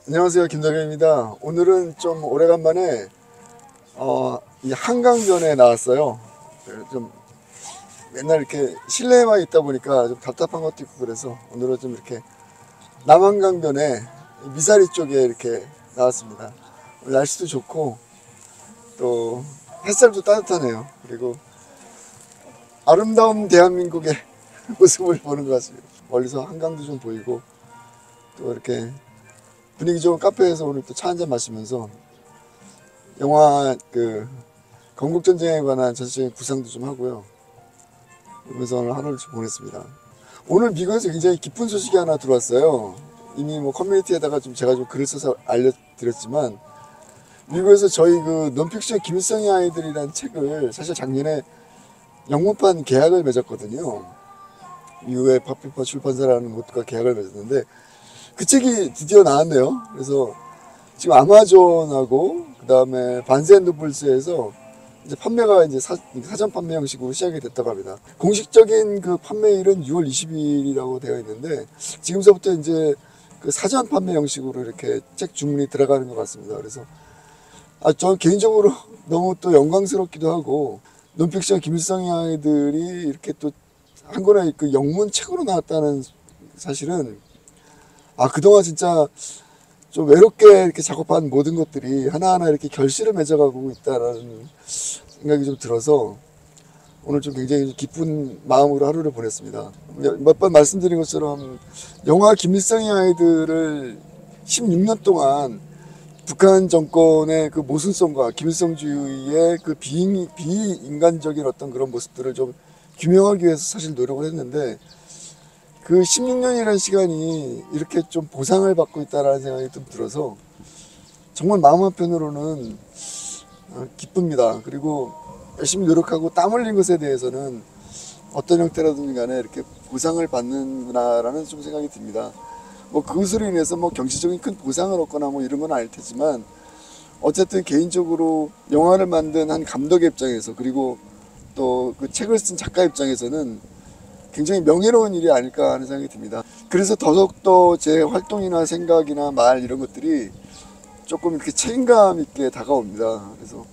안녕하세요, 김덕현입니다. 오늘은 좀 오래간만에 이 한강변에 나왔어요. 좀 맨날 이렇게 실내에만 있다 보니까 좀 답답한 것도 있고 그래서 오늘은 좀 이렇게 남한강변에 미사리 쪽에 이렇게 나왔습니다. 오늘 날씨도 좋고 또 햇살도 따뜻하네요. 그리고 아름다운 대한민국의 모습을 보는 것 같습니다. 멀리서 한강도 좀 보이고 또 이렇게 분위기 좋은 카페에서 오늘 또 차 한잔 마시면서 영화 건국전쟁에 관한 전체적인 구상도 좀 하고요. 그러면서 오늘 하루를 좀 보냈습니다. 오늘 미국에서 굉장히 기쁜 소식이 하나 들어왔어요. 이미 뭐 커뮤니티에다가 좀 제가 좀 글을 써서 알려드렸지만 미국에서 저희 그 논픽션 김일성의 아이들이라는 책을 사실 작년에 영문판 계약을 맺었거든요. 미국의 파피파 출판사라는 곳과 계약을 맺었는데 그 책이 드디어 나왔네요. 그래서 지금 아마존하고 그 다음에 바른스앤노블스에서 이제 판매가 이제 사전 판매 형식으로 시작이 됐다고 합니다. 공식적인 그 판매일은 6월 20일이라고 되어 있는데 지금서부터 이제 그 사전 판매 형식으로 이렇게 책 주문이 들어가는 것 같습니다. 그래서 저는 개인적으로 너무 또 영광스럽기도 하고 논픽션 김일성의 아이들이 이렇게 또 한 권의 그 영문 책으로 나왔다는 사실은 그동안 진짜 좀 외롭게 이렇게 작업한 모든 것들이 하나하나 이렇게 결실을 맺어가고 있다라는 생각이 좀 들어서 오늘 좀 굉장히 기쁜 마음으로 하루를 보냈습니다. 몇 번 말씀드린 것처럼 영화 김일성의 아이들을 16년 동안 북한 정권의 그 모순성과 김일성주의의 그 비인간적인 어떤 그런 모습들을 좀 규명하기 위해서 사실 노력을 했는데 그 16년이라는 시간이 이렇게 좀 보상을 받고 있다는 생각이 좀 들어서 정말 마음 한편으로는 기쁩니다. 그리고 열심히 노력하고 땀 흘린 것에 대해서는 어떤 형태라든지 간에 이렇게 보상을 받는구나라는 좀 생각이 듭니다. 뭐 그것으로 인해서 뭐 경제적인 큰 보상을 얻거나 뭐 이런 건 아닐 테지만 어쨌든 개인적으로 영화를 만든 한 감독의 입장에서 그리고 또 그 책을 쓴 작가 입장에서는 굉장히 명예로운 일이 아닐까 하는 생각이 듭니다. 그래서 더더욱더 제 활동이나 생각이나 말 이런 것들이 조금 이렇게 책임감 있게 다가옵니다. 그래서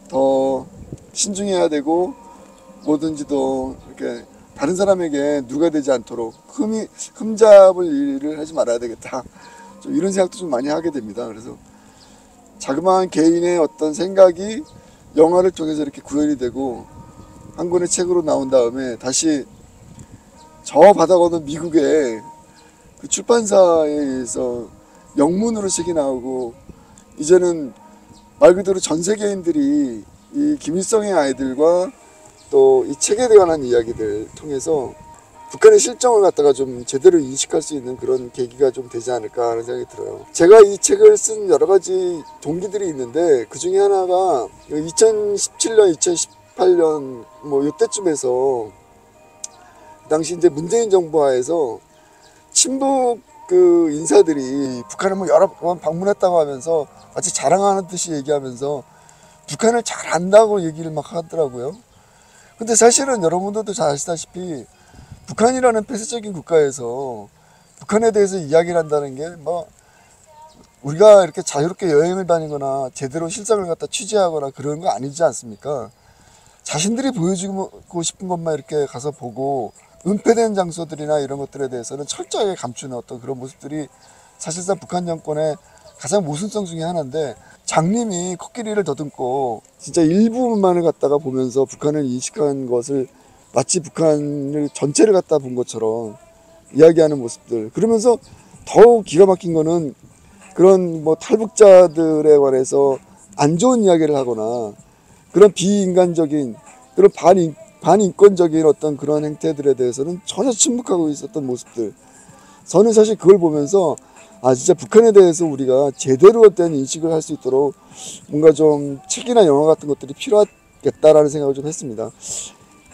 더 신중해야 되고 뭐든지 더 이렇게 다른 사람에게 누가 되지 않도록 흠잡을 일을 하지 말아야 되겠다. 좀 이런 생각도 좀 많이 하게 됩니다. 그래서 자그마한 개인의 어떤 생각이 영화를 통해서 이렇게 구현이 되고 한 권의 책으로 나온 다음에 다시 저 바다 건너 미국의 그 출판사에 의해서 영문으로 책이 나오고 이제는 말 그대로 전 세계인들이 이 김일성의 아이들과 또 이 책에 관한 이야기들 통해서 북한의 실정을 갖다가 좀 제대로 인식할 수 있는 그런 계기가 좀 되지 않을까 하는 생각이 들어요. 제가 이 책을 쓴 여러 가지 동기들이 있는데 그 중에 하나가 2017년, 2018년 뭐 이때쯤에서 당시 이제 문재인 정부 하에서 친북 그 인사들이 북한을 뭐 여러 번 방문했다고 하면서 마치 자랑하는 듯이 얘기하면서 북한을 잘 안다고 얘기를 막 하더라고요. 근데 사실은 여러분들도 잘 아시다시피 북한이라는 폐쇄적인 국가에서 북한에 대해서 이야기를 한다는 게 뭐 우리가 이렇게 자유롭게 여행을 다니거나 제대로 실상을 갖다 취재하거나 그런 거 아니지 않습니까? 자신들이 보여주고 싶은 것만 이렇게 가서 보고 은폐된 장소들이나 이런 것들에 대해서는 철저하게 감추는 어떤 그런 모습들이 사실상 북한 정권의 가장 모순성 중에 하나인데 장님이 코끼리를 더듬고 진짜 일부분만을 갖다가 보면서 북한을 인식한 것을 마치 북한을 전체를 갖다 본 것처럼 이야기하는 모습들 그러면서 더욱 기가 막힌 거는 그런 뭐 탈북자들에 관해서 안 좋은 이야기를 하거나 그런 비인간적인 그런 반인권적인 어떤 그런 행태들에 대해서는 전혀 침묵하고 있었던 모습들 저는 사실 그걸 보면서 진짜 북한에 대해서 우리가 제대로 된 인식을 할 수 있도록 뭔가 좀 책이나 영화 같은 것들이 필요하겠다라는 생각을 좀 했습니다.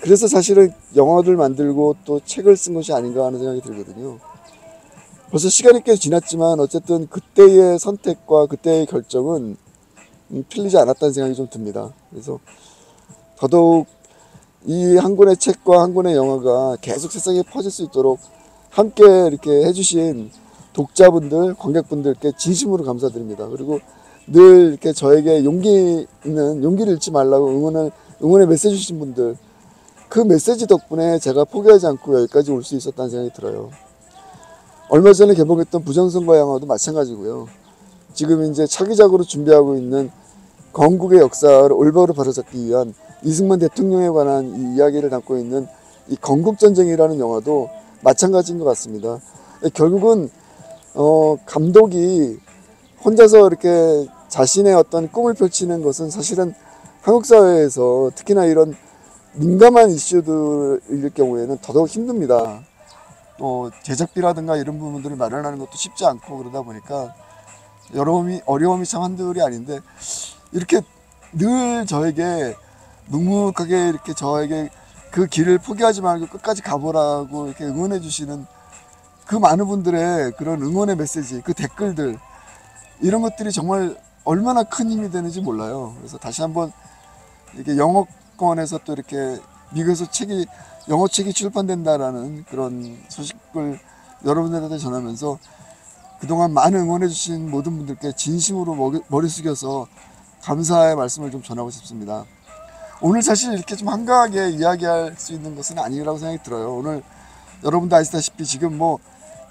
그래서 사실은 영화를 만들고 또 책을 쓴 것이 아닌가 하는 생각이 들거든요. 벌써 시간이 꽤 지났지만 어쨌든 그때의 선택과 그때의 결정은 틀리지 않았다는 생각이 좀 듭니다. 그래서 더더욱 이 한 권의 책과 한 권의 영화가 계속 세상에 퍼질 수 있도록 함께 이렇게 해주신 독자분들, 관객분들께 진심으로 감사드립니다. 그리고 늘 이렇게 저에게 용기를 잃지 말라고 응원의 메시지 주신 분들, 그 메시지 덕분에 제가 포기하지 않고 여기까지 올 수 있었다는 생각이 들어요. 얼마 전에 개봉했던 부정선거 영화도 마찬가지고요. 지금 이제 차기작으로 준비하고 있는 건국의 역사를 올바로 바로잡기 위한 이승만 대통령에 관한 이 이야기를 담고 있는 이 건국전쟁이라는 영화도 마찬가지인 것 같습니다. 결국은 감독이 혼자서 이렇게 자신의 어떤 꿈을 펼치는 것은 사실은 한국 사회에서 특히나 이런 민감한 이슈들일 경우에는 더더욱 힘듭니다. 또 제작비라든가 이런 부분들을 마련하는 것도 쉽지 않고 그러다 보니까 어려움이 참 한둘이 아닌데, 이렇게 늘 저에게 묵묵하게 이렇게 저에게 그 길을 포기하지 말고 끝까지 가보라고 이렇게 응원해 주시는 그 많은 분들의 그런 응원의 메시지, 그 댓글들, 이런 것들이 정말 얼마나 큰 힘이 되는지 몰라요. 그래서 다시 한번 이렇게 영어권에서 또 이렇게 미국에서 영어책이 출판된다라는 그런 소식을 여러분들한테 전하면서 그동안 많은 응원해 주신 모든 분들께 진심으로 머리 숙여서 감사의 말씀을 좀 전하고 싶습니다. 오늘 사실 이렇게 좀 한가하게 이야기할 수 있는 것은 아니라고 생각이 들어요. 오늘 여러분도 아시다시피 지금 뭐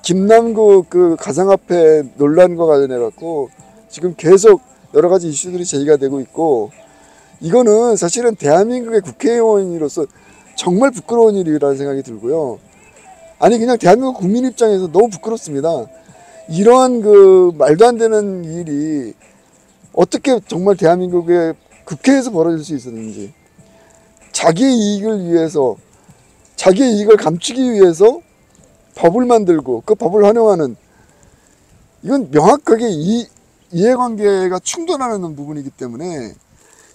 김남국 그 가상화폐 논란과 관련해 갖고 지금 계속 여러 가지 이슈들이 제기가 되고 있고, 이거는 사실은 대한민국의 국회의원으로서 정말 부끄러운 일이라는 생각이 들고요. 아니 그냥 대한민국 국민 입장에서 너무 부끄럽습니다. 이러한 그 말도 안 되는 일이 어떻게 정말 대한민국의 국회에서 벌어질 수 있었는지, 자기의 이익을 위해서, 자기의 이익을 감추기 위해서 법을 만들고 그 법을 활용하는, 이건 명확하게 이해관계가 충돌하는 부분이기 때문에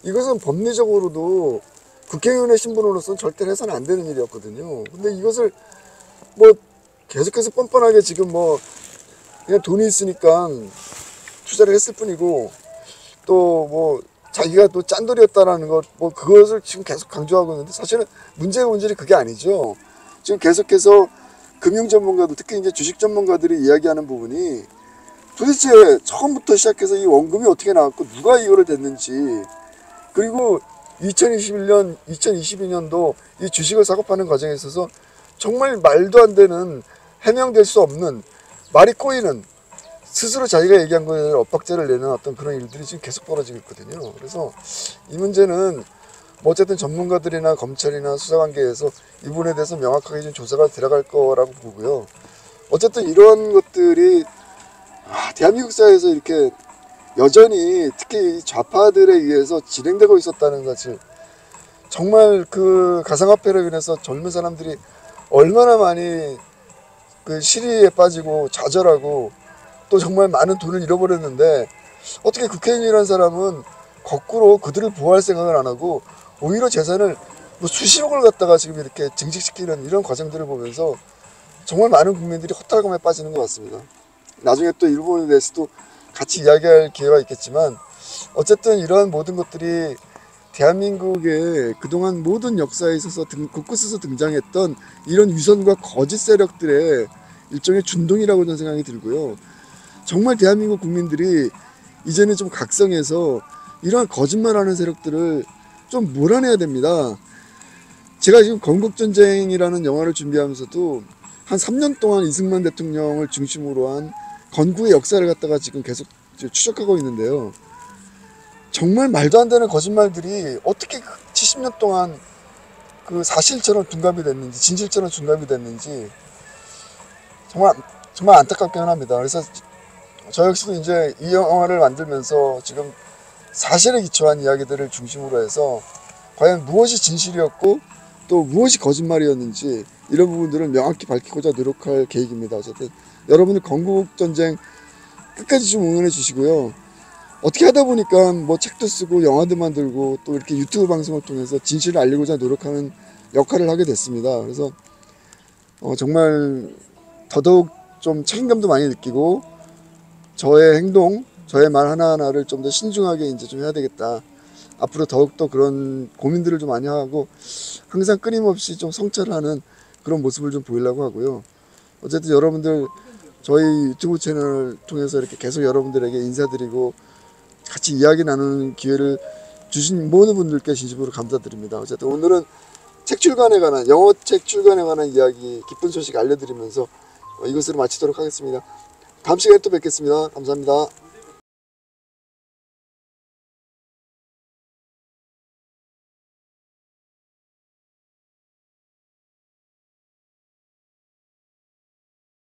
이것은 법리적으로도 국회의원의 신분으로서는 절대 해서는 안 되는 일이었거든요. 근데 이것을 뭐 계속해서 뻔뻔하게 지금 뭐 그냥 돈이 있으니까 투자를 했을 뿐이고, 또 뭐 자기가 또 짠돌이었다라는 것, 뭐 그것을 지금 계속 강조하고 있는데, 사실은 문제의 본질이 그게 아니죠. 지금 계속해서 금융 전문가들, 특히 이제 주식 전문가들이 이야기하는 부분이 도대체 처음부터 시작해서 이 원금이 어떻게 나왔고 누가 이거를 댔는지, 그리고 2022년도 이 주식을 사고 파는 과정에 있어서 정말 말도 안 되는, 해명될 수 없는, 말이 꼬이는, 스스로 자기가 얘기한 거에 엇박자를 내는 어떤 그런 일들이 지금 계속 벌어지고 있거든요. 그래서 이 문제는 뭐 어쨌든 전문가들이나 검찰이나 수사관계에서 이 부분에 대해서 명확하게 좀 조사가 들어갈 거라고 보고요. 어쨌든 이런 것들이 대한민국 사회에서 이렇게 여전히 특히 좌파들에 의해서 진행되고 있었다는 것을, 정말 그 가상화폐로 인해서 젊은 사람들이 얼마나 많이 그 시리에 빠지고 좌절하고 또 정말 많은 돈을 잃어버렸는데, 어떻게 국회의원이라는 사람은 거꾸로 그들을 보호할 생각을 안 하고 오히려 재산을 뭐 수십억을 갖다가 지금 이렇게 증식시키는 이런 과정들을 보면서 정말 많은 국민들이 허탈감에 빠지는 것 같습니다. 나중에 또 일본에 대해서도 같이 이야기할 기회가 있겠지만, 어쨌든 이러한 모든 것들이 대한민국의 그동안 모든 역사에 있어서 곳곳에서 등장했던 이런 위선과 거짓 세력들의 일종의 준동이라고 저는 생각이 들고요. 정말 대한민국 국민들이 이제는 좀 각성해서 이러한 거짓말하는 세력들을 좀 몰아내야 됩니다. 제가 지금 건국전쟁이라는 영화를 준비하면서도 한 3년 동안 이승만 대통령을 중심으로 한 건국의 역사를 갖다가 지금 계속 추적하고 있는데요. 정말 말도 안 되는 거짓말들이 어떻게 70년 동안 그 사실처럼 둔갑이 됐는지, 진실처럼 둔갑이 됐는지 정말 안타깝긴 합니다. 그래서 저 역시도 이제 이 영화를 만들면서 지금 사실에 기초한 이야기들을 중심으로 해서 과연 무엇이 진실이었고 또 무엇이 거짓말이었는지 이런 부분들을 명확히 밝히고자 노력할 계획입니다. 어쨌든 여러분들 건국전쟁 끝까지 좀 응원해 주시고요. 어떻게 하다 보니까 뭐 책도 쓰고 영화도 만들고 또 이렇게 유튜브 방송을 통해서 진실을 알리고자 노력하는 역할을 하게 됐습니다. 그래서 정말 더더욱 좀 책임감도 많이 느끼고 저의 행동, 저의 말 하나하나를 좀 더 신중하게 이제 좀 해야 되겠다. 앞으로 더욱더 그런 고민들을 좀 많이 하고 항상 끊임없이 좀 성찰하는 그런 모습을 좀 보이려고 하고요. 어쨌든 여러분들 저희 유튜브 채널을 통해서 이렇게 계속 여러분들에게 인사드리고 같이 이야기 나누는 기회를 주신 모든 분들께 진심으로 감사드립니다. 어쨌든 오늘은 책 출간에 관한, 영어 책 출간에 관한 이야기, 기쁜 소식 알려드리면서 이것으로 마치도록 하겠습니다. 다음 시간에 또 뵙겠습니다. 감사합니다.